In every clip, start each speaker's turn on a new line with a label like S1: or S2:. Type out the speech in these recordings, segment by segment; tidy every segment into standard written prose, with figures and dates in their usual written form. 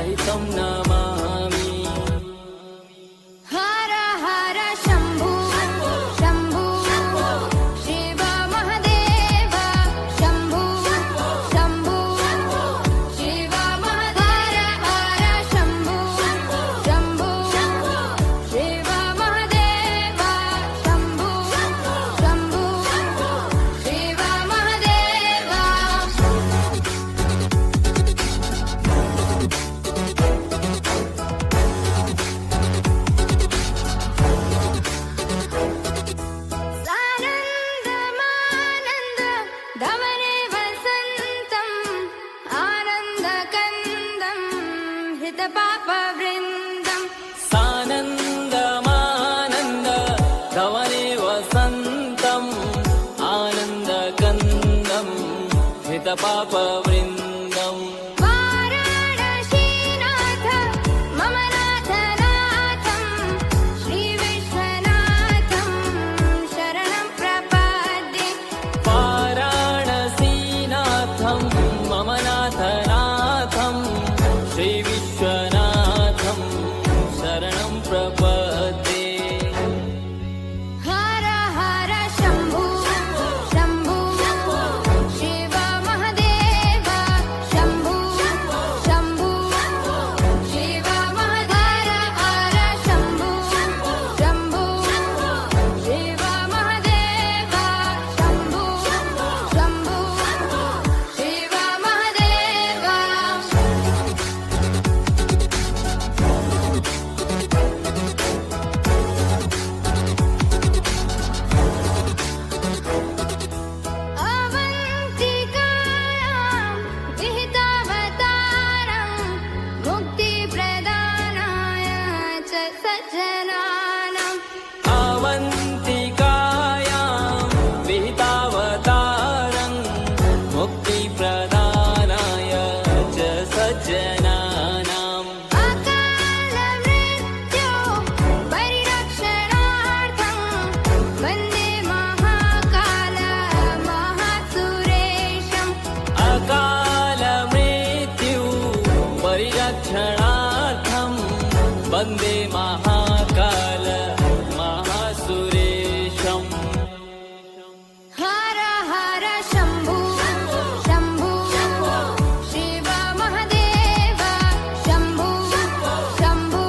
S1: सहितं नमामि।
S2: हर हर शम्भो शम्भो शिव महादेव शम्भो शम्भो शिव महादेव हर शम्भो शम्भो शिव महादेव शम्भो शम्भो शिव महादेव। सानन्दमानन्द धवने वसन्तम् आनन्दकन्दं हृतपापवृन्दम्।
S1: सानन्दमानन्द धवने वसन्तम् आनन्दकन्दं हितपापवृन्दम्।
S2: वाराणसीनाथ मम नाथनाथं श्रीविश्वनाथं शरणं प्रपद्ये।
S1: वाराणसीनाथं मम नाथनाथं श्रीविश्वनाथं शरणं प्रपद्ये।
S2: हर हर शम्भो शम्भो शिव महादेव शम्भो शम्भो शिव महादेव हर शम्भो शम्भो शिव महादेव शम्भो शम्भो शिव महादेव। अवन्तिकायां विहितावतारं मुक्तिप्रदानाय च सज्जनानाम्।
S1: अवन्तिकायां विहितावतारं मुक्तिप्रदानाय च सज्जनानाम्।
S2: अकालमृत्यो परिरक्षणार्थं वन्दे महाकाल महासुरेशम्।
S1: अकालमृत्यु परिरक्षणार्थं वन्दे महाकाल महासुरेशम्।
S2: हर हर शम्भो शम्भो शिव महादेव शम्भो शम्भो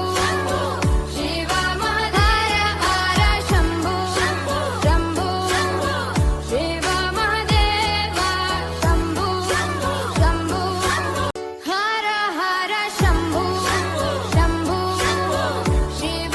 S2: शिव महादेव हर शम्भो शम्भो शिव महादेव शम्भो शम्भो हर हर शम्भो शम्भो शिव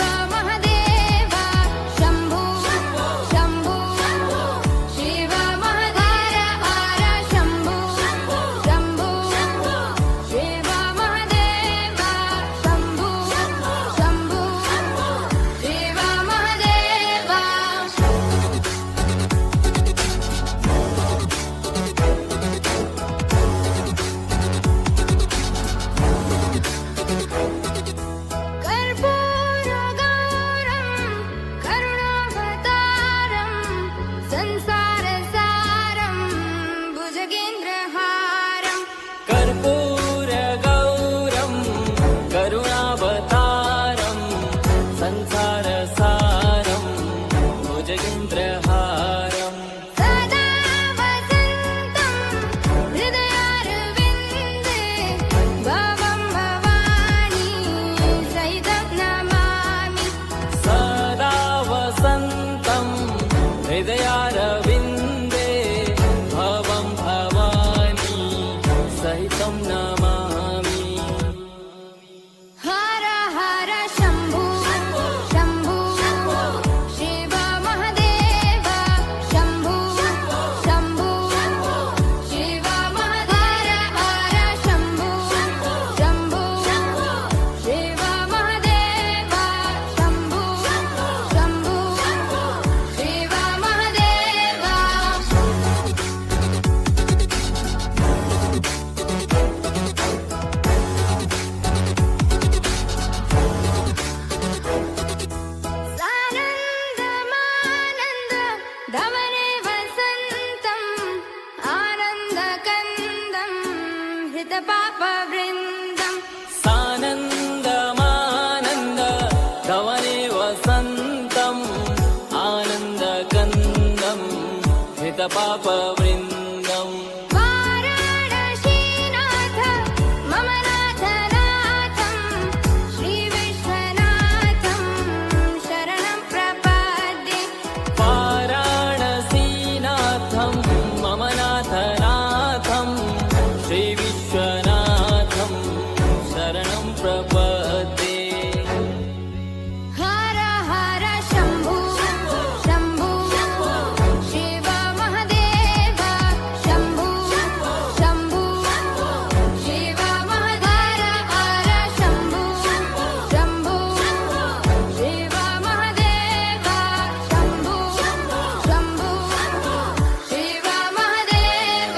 S1: हितपापवृन्दम्
S2: वाराणसीनाथ मम नाथनाथं श्रीविश्वनाथं शरणं प्रपद्ये
S1: वाराणसीनाथं मम नाथनाथं श्रीविश्वनाथं शरणं प्रपद्ये
S2: हर हर शम्भो शम्भो शिव महदेव शम्भो शम्भो शिव महदेव हर शम्भो शम्भो शिव महदेव शम्भो शम्भो शिव महदेव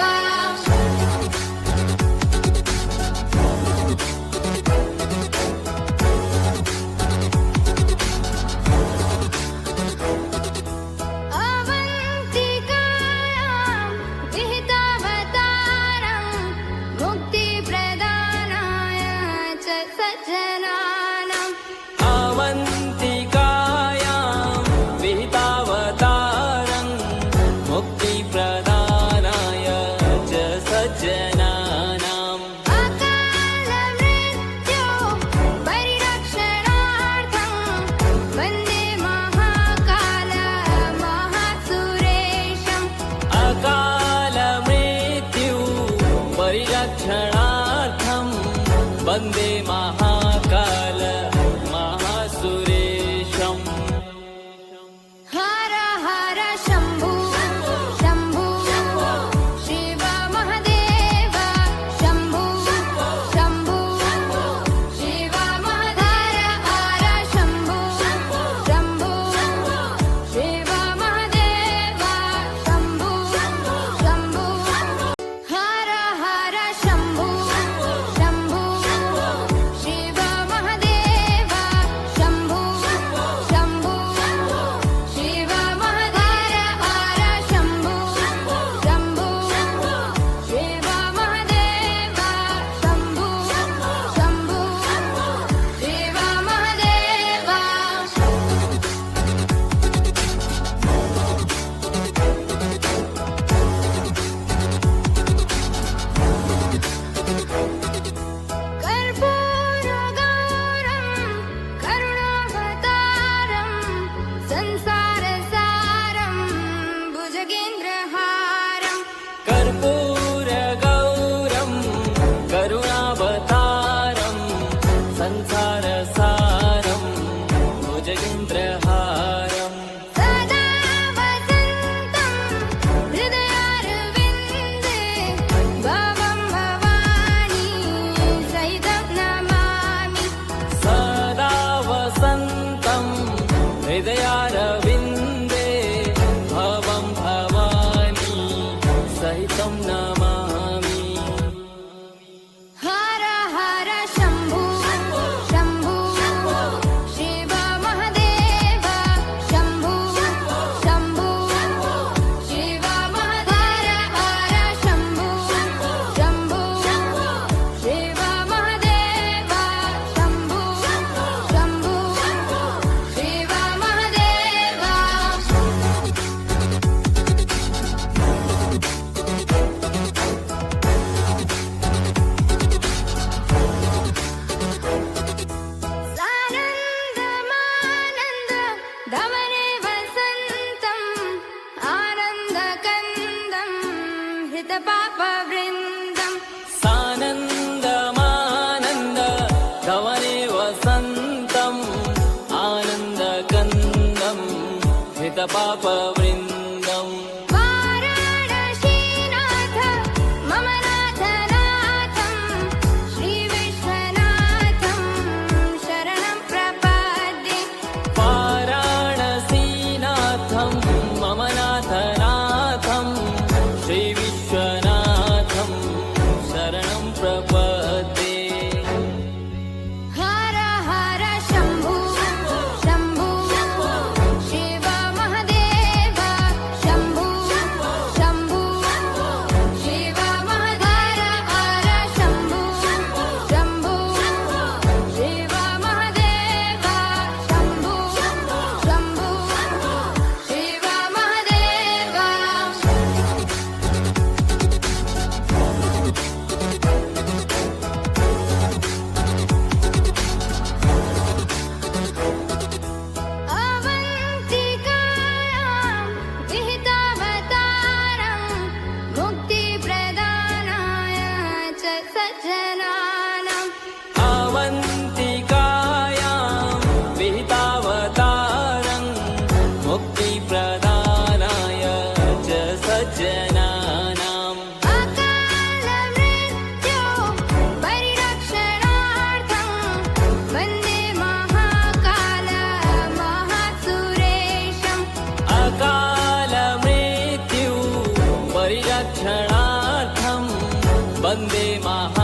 S2: अवन्तिकायां विहितावतारं मुक्तिप्रदानाय च सज्जनानाम्
S1: अवन्तिकायां विहितावतारं मुक्तिप्रदानाय च सज्जनानाम्
S2: अकालमृत्यो परिरक्षणार्थं वन्दे महाकाल महासुरेशम्
S1: अकालमृत्यु परिरक्षणार्थं वन्दे महाकाल महासुरेशम्
S2: हर हर शम्भो शम्भो शिव महदेव शम्भो शम्भो शिव महदेव हर शम्भो शम्भो शिव महदेव शम्भो शम्भो हर हर शम्भो शम्भो शिव महदेव शम्भो शम्भो शिव महदेव हर शम्भो शम्भो शिव महदेव शम्भो शम्भो शिव महदेव कर्पूरगौरं करुणावतारं संसारसारं भुजगेन्द्रहारं
S1: कर्पूरगौरं करुणावतारं संसारसारं भुजगेन्द्रहारम्
S2: सदा वसन्तं हृदयारविन्दे भवं भवानी सहितं नमामि
S1: सदा वसन्तं हृदयारविन्दे भवं भवानी सहितं नमामि
S2: हर हर शम्भो शम्भो शिव महदेव शम्भो शम्भो शिव महदेव हर शम्भो शम्भो शिव महदेव शम्भो शम्भो शिव महदेव सानन्दमानन्द धवने वसन्तम् आनन्दकन्दं हितपापवृन्दम्
S1: सानन्दमानन्द धवने वसन्तम् आनन्दकन्दं हितपापवृन्दम्
S2: वाराणसीनाथ मम नाथनाथं श्रीविश्वनाथं शरणं प्रपद्ये
S1: वाराणसीनाथं मम नाथनाथं श्रीविश्वनाथं शरणं प्रपद्ये
S2: हर हर शम्भो शम्भो शिव महदेव
S1: वन्दे महान्तम्